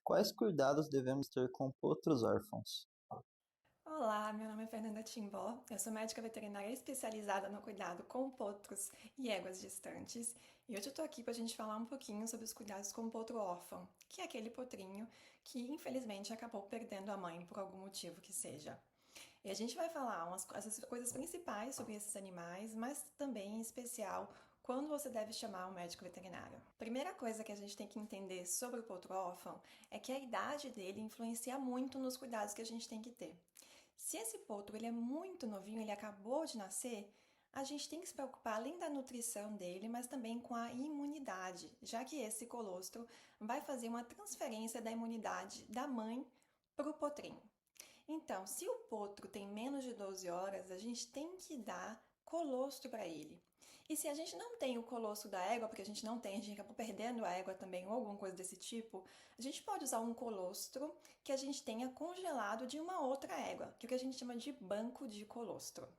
Quais cuidados devemos ter com potros órfãos? Olá, meu nome é Fernanda Timbó, eu sou médica veterinária especializada no cuidado com potros e éguas gestantes e hoje eu tô aqui pra gente falar um pouquinho sobre os cuidados com o potro órfão, que é aquele potrinho que infelizmente acabou perdendo a mãe por algum motivo que seja. E a gente vai falar essas coisas principais sobre esses animais, mas também em especial quando você deve chamar um médico veterinário. Primeira coisa que a gente tem que entender sobre o potro órfão é que a idade dele influencia muito nos cuidados que a gente tem que ter. Se esse potro ele é muito novinho, ele acabou de nascer, a gente tem que se preocupar além da nutrição dele, mas também com a imunidade, já que esse colostro vai fazer uma transferência da imunidade da mãe para o potrinho. Então, se o potro tem menos de 12 horas, a gente tem que dar colostro para ele. E se a gente não tem o colostro da égua, porque a gente não tem, a gente acabou perdendo a égua também ou alguma coisa desse tipo, a gente pode usar um colostro que a gente tenha congelado de uma outra égua, que é o que a gente chama de banco de colostro.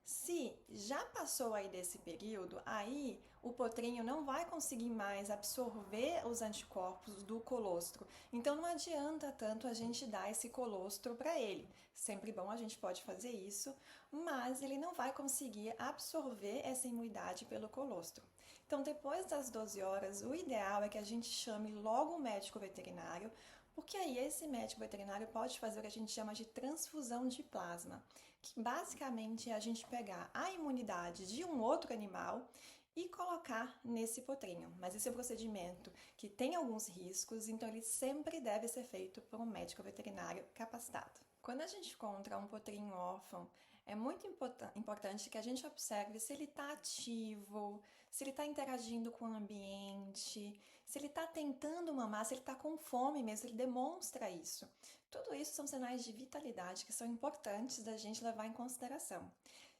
Se já passou aí desse período, aí o potrinho não vai conseguir mais absorver os anticorpos do colostro. Então não adianta tanto a gente dar esse colostro para ele. Sempre bom a gente pode fazer isso, mas ele não vai conseguir absorver essa imunidade pelo colostro. Então depois das 12 horas, o ideal é que a gente chame logo o médico veterinário, porque aí esse médico veterinário pode fazer o que a gente chama de transfusão de plasma, que basicamente é a gente pegar a imunidade de um outro animal e colocar nesse potrinho. Mas esse é um procedimento que tem alguns riscos, então ele sempre deve ser feito por um médico veterinário capacitado. Quando a gente encontra um potrinho órfão, é muito importante que a gente observe se ele está ativo, se ele está interagindo com o ambiente, se ele está tentando mamar, se ele está com fome mesmo, ele demonstra isso. Tudo isso são sinais de vitalidade que são importantes da gente levar em consideração.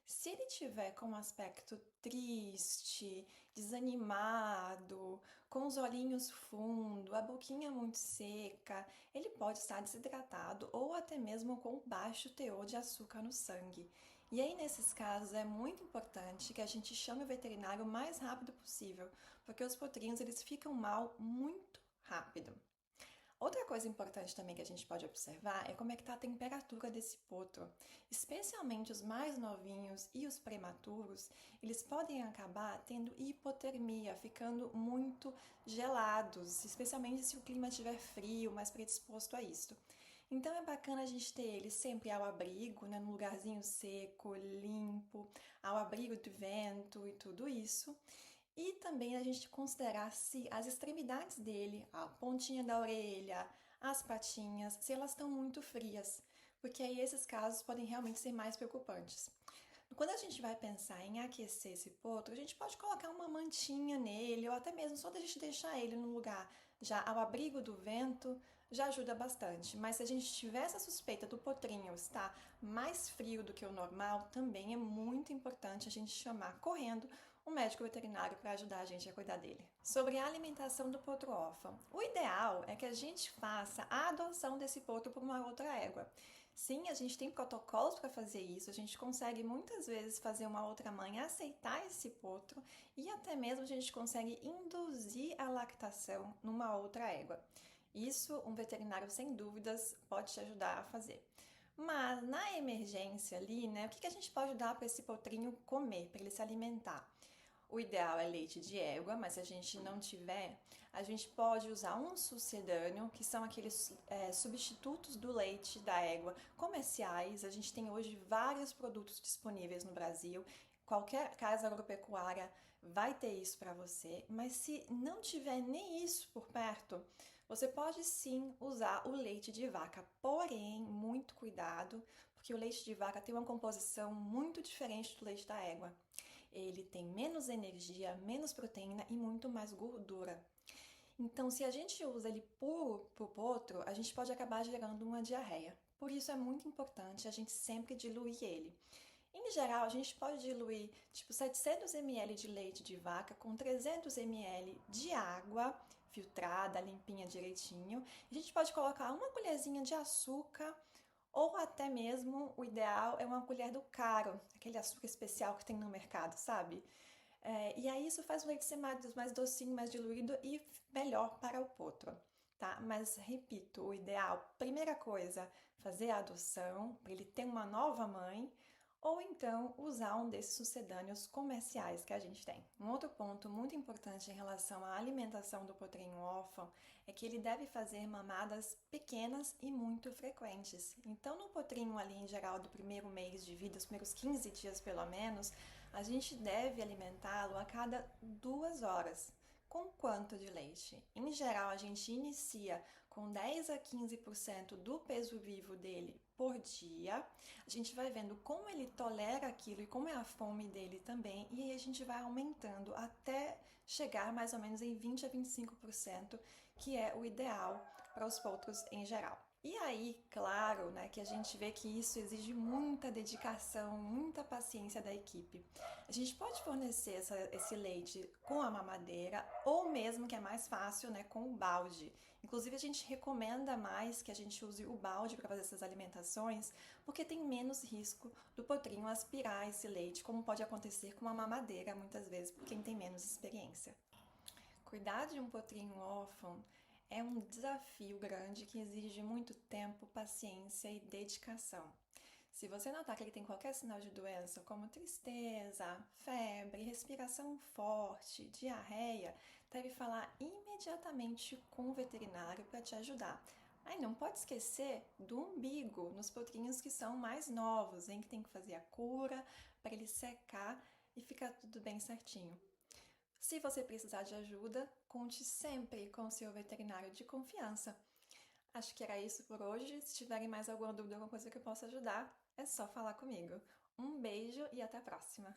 Se ele tiver com um aspecto triste, desanimado, com os olhinhos fundo, a boquinha muito seca, ele pode estar desidratado ou até mesmo com baixo teor de açúcar no sangue. E aí, nesses casos, é muito importante que a gente chame o veterinário o mais rápido possível, porque os potrinhos eles ficam mal muito rápido. Outra coisa importante também que a gente pode observar é como é que está a temperatura desse potro. Especialmente os mais novinhos e os prematuros, eles podem acabar tendo hipotermia, ficando muito gelados, especialmente se o clima estiver frio, mais predisposto a isso. Então é bacana a gente ter eles sempre ao abrigo, né, num lugarzinho seco, limpo, ao abrigo do vento e tudo isso. E também a gente considerar se as extremidades dele, a pontinha da orelha, as patinhas, se elas estão muito frias, porque aí esses casos podem realmente ser mais preocupantes. Quando a gente vai pensar em aquecer esse potro, a gente pode colocar uma mantinha nele, ou até mesmo só a gente deixar ele no lugar já ao abrigo do vento, já ajuda bastante. Mas se a gente tiver essa suspeita do potrinho estar mais frio do que o normal, também é muito importante a gente chamar correndo um médico veterinário para ajudar a gente a cuidar dele. Sobre a alimentação do potro órfão, o ideal é que a gente faça a adoção desse potro por uma outra égua. Sim, a gente tem protocolos para fazer isso, a gente consegue muitas vezes fazer uma outra mãe aceitar esse potro e até mesmo a gente consegue induzir a lactação numa outra égua. Isso um veterinário sem dúvidas pode te ajudar a fazer. Mas na emergência ali, né, o que a gente pode dar para esse potrinho comer, para ele se alimentar? O ideal é leite de égua, mas se a gente não tiver, a gente pode usar um sucedâneo, que são aqueles substitutos do leite da égua comerciais. A gente tem hoje vários produtos disponíveis no Brasil. Qualquer casa agropecuária vai ter isso para você, mas se não tiver nem isso por perto, você pode sim usar o leite de vaca. Porém, muito cuidado, porque o leite de vaca tem uma composição muito diferente do leite da égua. Ele tem menos energia, menos proteína e muito mais gordura. Então, se a gente usa ele puro pro potro, a gente pode acabar gerando uma diarreia. Por isso é muito importante a gente sempre diluir ele. Em geral, a gente pode diluir tipo 700 ml de leite de vaca com 300 ml de água filtrada, limpinha direitinho. A gente pode colocar uma colherzinha de açúcar ou até mesmo o ideal é uma colher do caro, aquele açúcar especial que tem no mercado, sabe? E aí isso faz o leite ser mais docinho, mais diluído e melhor para o potro. tá? Mas repito, o ideal, primeira coisa, fazer a adoção para ele ter uma nova mãe, ou então usar um desses sucedâneos comerciais que a gente tem. Um outro ponto muito importante em relação à alimentação do potrinho órfão é que ele deve fazer mamadas pequenas e muito frequentes. Então, no potrinho ali em geral do primeiro mês de vida, os primeiros 15 dias pelo menos, a gente deve alimentá-lo a cada 2 horas. Com quanto de leite? Em geral, a gente inicia com 10 a 15% do peso vivo dele por dia. A gente vai vendo como ele tolera aquilo e como é a fome dele também, e aí a gente vai aumentando até chegar mais ou menos em 20 a 25%, que é o ideal para os potros em geral. E aí, claro, né, que a gente vê que isso exige muita dedicação, muita paciência da equipe. A gente pode fornecer esse leite com a mamadeira ou mesmo, que é mais fácil, né, com o balde. Inclusive, a gente recomenda mais que a gente use o balde para fazer essas alimentações, porque tem menos risco do potrinho aspirar esse leite, como pode acontecer com a mamadeira, muitas vezes, por quem tem menos experiência. Cuidar de um potrinho órfão é um desafio grande que exige muito tempo, paciência e dedicação. Se você notar que ele tem qualquer sinal de doença, como tristeza, febre, respiração forte, diarreia, deve falar imediatamente com o veterinário para te ajudar. Aí não pode esquecer do umbigo nos potrinhos que são mais novos, em que tem que fazer a cura para ele secar e ficar tudo bem certinho. Se você precisar de ajuda, conte sempre com o seu veterinário de confiança. Acho que era isso por hoje. Se tiverem mais alguma dúvida, alguma coisa que eu possa ajudar, é só falar comigo. Um beijo e até a próxima!